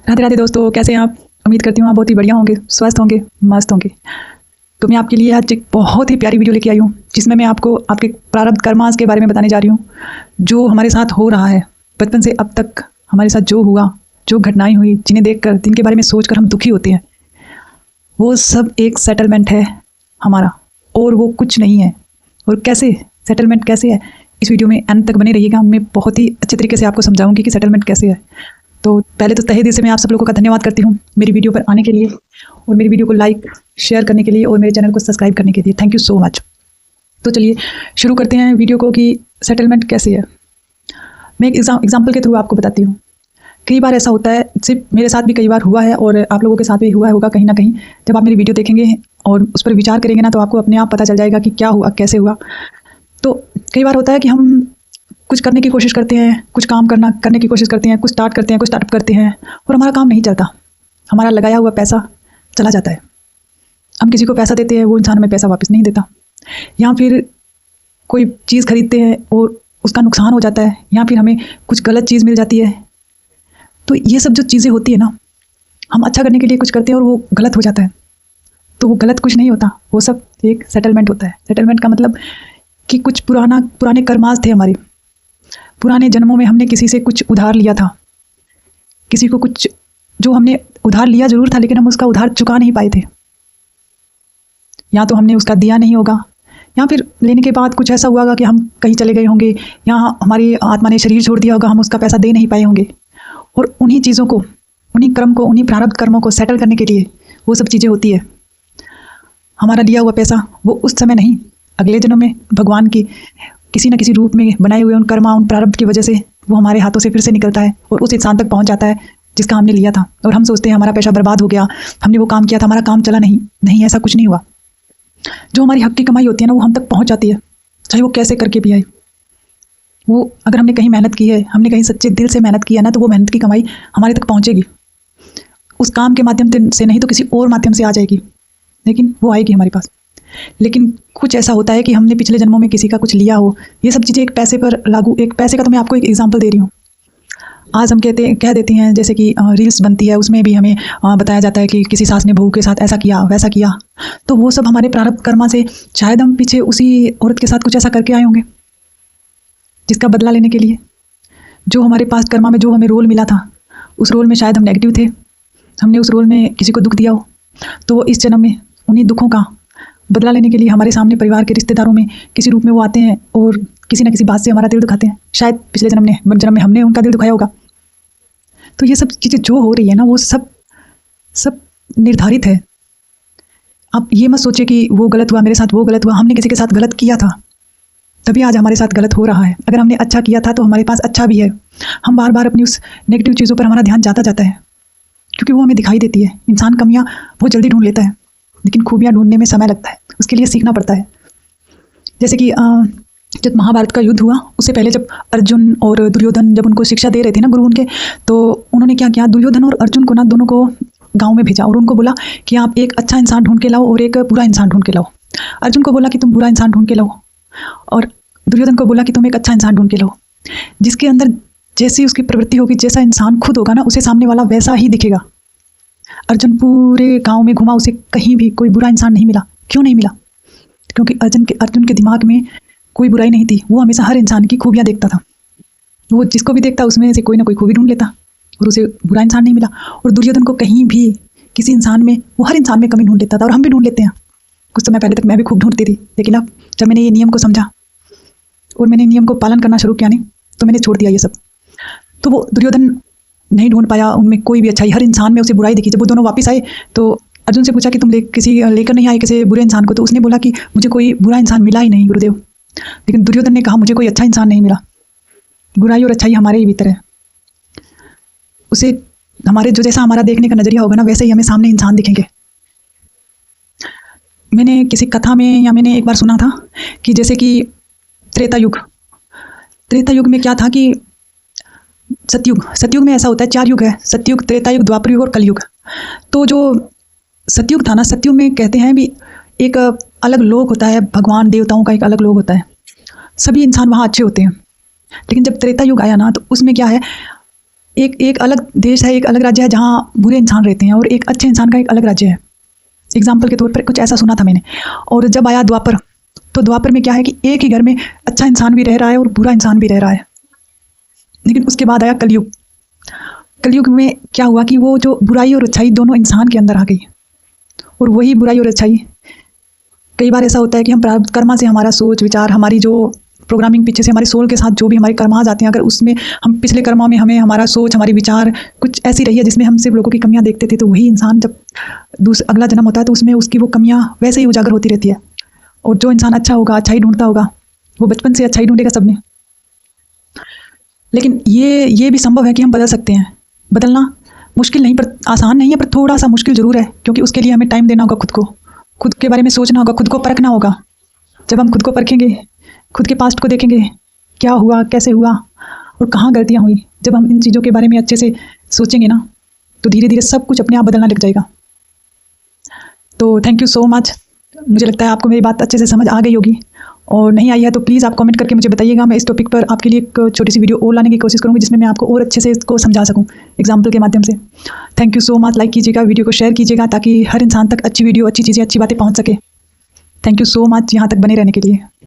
राधे राधे दोस्तों, कैसे हैं आप? उम्मीद करती हूँ आप बहुत ही बढ़िया होंगे, स्वस्थ होंगे, मस्त होंगे। तो मैं आपके लिए आज एक बहुत ही प्यारी वीडियो लेके आई हूँ, जिसमें मैं आपको आपके प्रारब्ध कर्मास के बारे में बताने जा रही हूँ। जो हमारे साथ हो रहा है बचपन से अब तक, हमारे साथ जो हुआ, जो घटनाएं हुई, जिन्हें देखकर, जिनके बारे में सोचकर हम दुखी होते हैं, वो सब एक सेटलमेंट है हमारा, और वो कुछ नहीं है। और कैसे सेटलमेंट कैसे है, इस वीडियो में अंत तक बने रहिएगा। मैं बहुत ही अच्छे तरीके से आपको समझाऊंगी कि सेटलमेंट कैसे है। तो पहले तो तहे दिल से मैं आप सब लोगों का धन्यवाद करती हूँ मेरी वीडियो पर आने के लिए, और मेरी वीडियो को लाइक शेयर करने के लिए, और मेरे चैनल को सब्सक्राइब करने के लिए। Thank you so much. तो चलिए शुरू करते हैं वीडियो को कि सेटलमेंट कैसे है। मैं एक एग्जाम्पल के थ्रू आपको बताती हूँ। कई बार ऐसा होता है, सिर्फ मेरे साथ भी कई बार हुआ है, और आप लोगों के साथ भी हुआ होगा कहीं ना कहीं। जब आप मेरी वीडियो देखेंगे और उस पर विचार करेंगे ना, तो आपको अपने आप पता चल जाएगा कि क्या हुआ, कैसे हुआ। तो कई बार होता है कि हम कुछ करने की कोशिश करते हैं, कुछ काम करने की कोशिश करते हैं, कुछ स्टार्ट करते हैं, कुछ स्टार्टअप करते हैं, और हमारा काम नहीं चलता। हमारा लगाया हुआ पैसा चला जाता है। हम किसी को पैसा देते हैं, वो इंसान हमें पैसा वापस नहीं देता, या फिर कोई चीज़ खरीदते हैं और उसका नुकसान हो जाता है, या फिर हमें कुछ गलत चीज़ मिल जाती है। तो ये सब जो चीज़ें होती है ना, हम अच्छा करने के लिए कुछ करते हैं और वो गलत हो जाता है। तो वो गलत कुछ नहीं होता, वो सब एक सेटलमेंट होता है। सेटलमेंट का मतलब कि कुछ पुराने कर्मास थे हमारे। पुराने जन्मों में हमने किसी से कुछ उधार लिया था, किसी को कुछ जो हमने उधार लिया जरूर था, लेकिन हम उसका उधार चुका नहीं पाए थे। या तो हमने उसका दिया नहीं होगा, या फिर लेने के बाद कुछ ऐसा हुआ होगा कि हम कहीं चले गए होंगे, या हमारी आत्मा ने शरीर छोड़ दिया होगा, हम उसका पैसा दे नहीं पाए होंगे। और उन्हीं चीज़ों को, उन्हीं कर्म को, उन्हीं प्रारब्ध कर्मों को सेटल करने के लिए वो सब चीज़ें होती है। हमारा लिया हुआ पैसा वो उस समय नहीं, अगले जन्म में भगवान की किसी न किसी रूप में बनाए हुए उन कर्मा, उन प्रारब्ध की वजह से वो हमारे हाथों से फिर से निकलता है और उस इंसान तक पहुंच जाता है जिसका हमने लिया था। और हम सोचते हैं हमारा पैसा बर्बाद हो गया, हमने वो काम किया था, हमारा काम चला नहीं। नहीं, ऐसा कुछ नहीं हुआ। जो हमारी हक की कमाई होती है ना, वो हम तक पहुंच जाती है, चाहे वो कैसे करके भी आए। वो अगर हमने कहीं मेहनत की है, हमने कहीं सच्चे दिल से मेहनत की है ना, तो वो मेहनत की कमाई हमारे तक पहुंचेगी। उस काम के माध्यम से नहीं तो किसी और माध्यम से आ जाएगी, लेकिन वो आएगी हमारे पास। लेकिन कुछ ऐसा होता है कि हमने पिछले जन्मों में किसी का कुछ लिया हो। ये सब चीज़ें एक पैसे पर लागू, एक पैसे का तो मैं आपको एक एग्जांपल दे रही हूँ। आज हम कह देते हैं, जैसे कि रील्स बनती है, उसमें भी हमें बताया जाता है कि किसी सास ने बहू के साथ ऐसा किया, वैसा किया। तो वो सब हमारे प्रारब्ध कर्मा से, शायद हम पीछे उसी औरत के साथ कुछ ऐसा करके आए होंगे, जिसका बदला लेने के लिए। जो हमारे पास्ट कर्मा में जो हमें रोल मिला था, उस रोल में शायद हम नेगेटिव थे, हमने उस रोल में किसी को दुख दिया हो, तो वो इस जन्म में उन्हीं दुखों का बदला लेने के लिए हमारे सामने परिवार के रिश्तेदारों में किसी रूप में वो आते हैं और किसी न किसी बात से हमारा दिल दुखाते हैं। शायद पिछले जन्म में हमने उनका दिल दुखाया होगा। तो ये सब चीज़ें जो हो रही है ना, वो सब निर्धारित है। आप ये मत सोचिए कि वो गलत हुआ, मेरे साथ वो गलत हुआ। हमने किसी के साथ गलत किया था, तभी आज हमारे साथ गलत हो रहा है। अगर हमने अच्छा किया था तो हमारे पास अच्छा भी है। हम बार बार अपनी उस नेगेटिव चीज़ों पर हमारा ध्यान जाता है, क्योंकि वो हमें दिखाई देती है। इंसान कमियाँ बहुत जल्दी ढूंढ लेता है, लेकिन खूबियाँ ढूंढने में समय लगता है, उसके लिए सीखना पड़ता है। जैसे कि जब महाभारत का युद्ध हुआ, उससे पहले जब अर्जुन और दुर्योधन जब उनको शिक्षा दे रहे थे ना गुरु उनके, तो उन्होंने क्या किया, दुर्योधन और अर्जुन को ना, दोनों को गांव में भेजा और उनको बोला कि आप एक अच्छा इंसान ढूंढ के लाओ और एक बुरा इंसान ढूंढ के लाओ। अर्जुन को बोला कि तुम बुरा इंसान ढूंढ के लाओ, और दुर्योधन को बोला कि तुम एक अच्छा इंसान ढूंढ के लाओ, जिसके अंदर जैसी उसकी प्रवृत्ति होगी, जैसा इंसान खुद होगा ना, उसे सामने वाला वैसा ही दिखेगा। अर्जुन पूरे गांव में घुमा, उसे कहीं भी कोई बुरा इंसान नहीं मिला। क्यों नहीं मिला? क्योंकि अर्जुन के दिमाग में कोई बुराई नहीं थी। वो हमेशा हर इंसान की खूबियां देखता था। वो जिसको भी देखता उसमें से कोई ना कोई खूबी ढूंढ लेता, और उसे बुरा इंसान नहीं मिला। और दुर्योधन को कहीं भी किसी इंसान में, वो हर इंसान में कमी ढूंढ लेता था, और हम भी ढूंढ लेते हैं। कुछ समय पहले तक मैं भी खूब ढूंढती थी, लेकिन अब जब मैंने ये नियम को समझा और मैंने नियम को पालन करना शुरू किया नहीं, तो मैंने छोड़ दिया ये सब। तो वो दुर्योधन नहीं ढूंढ पाया उनमें कोई भी अच्छाई, हर इंसान में उसे बुराई दिखी। जब वो दोनों वापस आए तो अर्जुन से पूछा कि तुम लेकर नहीं आए किसी बुरे इंसान को? तो उसने बोला कि मुझे कोई बुरा इंसान मिला ही नहीं गुरुदेव। लेकिन दुर्योधन ने कहा मुझे कोई अच्छा इंसान नहीं मिला। बुराई और अच्छाई हमारे ही भीतर है। उसे हमारे जो जैसा हमारा देखने का नजरिया होगा ना, वैसे ही हमें सामने इंसान दिखेंगे। मैंने किसी कथा में, या मैंने एक बार सुना था कि जैसे कि त्रेता युग में क्या था कि सतयुग में ऐसा होता है, 4 युग है, सतयुग, त्रेता युग, द्वापर युग और कलयुग। तो जो सतयुग था ना, सतयुग में कहते हैं भी एक अलग लोक होता है, भगवान देवताओं का एक अलग लोक होता है, सभी इंसान वहाँ अच्छे होते हैं। लेकिन जब त्रेता युग आया ना, तो उसमें क्या है, एक एक अलग देश है, एक अलग राज्य है जहाँ बुरे इंसान रहते हैं और एक अच्छे इंसान का एक अलग राज्य है। एग्जाम्पल के तौर पर कुछ ऐसा सुना था मैंने। और जब आया द्वापर, तो द्वापर में क्या है कि एक ही घर में अच्छा इंसान भी रह रहा है और बुरा इंसान भी रह रहा है। लेकिन उसके बाद आया कलयुग। कलयुग में क्या हुआ कि वो जो बुराई और अच्छाई दोनों इंसान के अंदर आ गई। और वही बुराई और अच्छाई, कई बार ऐसा होता है कि हम प्रारब्ध कर्मा से हमारा सोच विचार, हमारी जो प्रोग्रामिंग पीछे से हमारे सोल के साथ जो भी हमारे कर्मा जाते हैं, अगर उसमें हम पिछले कर्मों में हमें हमारा सोच, हमारी विचार कुछ ऐसी रही है जिसमें हम सिर्फ लोगों की कमियां देखते थे, तो वही इंसान जब अगला जन्म होता है तो उसमें उसकी वो कमियां वैसे ही उजागर होती रहती है। और जो इंसान अच्छा होगा, अच्छाई ढूंढता होगा, वो बचपन से अच्छाई ढूंढेगा सब में। लेकिन ये भी संभव है कि हम बदल सकते हैं। बदलना मुश्किल नहीं, पर आसान नहीं है, पर थोड़ा सा मुश्किल ज़रूर है, क्योंकि उसके लिए हमें टाइम देना होगा, खुद के बारे में सोचना होगा, खुद को परखना होगा। जब हम खुद को परखेंगे, खुद के पास्ट को देखेंगे, क्या हुआ, कैसे हुआ और कहाँ गलतियाँ हुई, जब हम इन चीज़ों के बारे में अच्छे से सोचेंगे ना, तो धीरे धीरे सब कुछ अपने आप बदलना लग जाएगा। तो थैंक यू सो मच। मुझे लगता है आपको मेरी बात अच्छे से समझ आ गई होगी, और नहीं आई है तो प्लीज़ आप कमेंट करके मुझे बताइएगा। मैं इस टॉपिक पर आपके लिए एक छोटी सी वीडियो और लाने की कोशिश करूँगी, जिसमें मैं आपको और अच्छे से इसको समझा सकूँ एग्जाम्पल के माध्यम से। Thank you so much. Like कीजिएगा, वीडियो को शेयर कीजिएगा, ताकि हर इंसान तक अच्छी वीडियो, अच्छी चीज़ें, अच्छी बातें पहुँच सके। थैंक यू सो मच यहाँ तक बने रहने के लिए।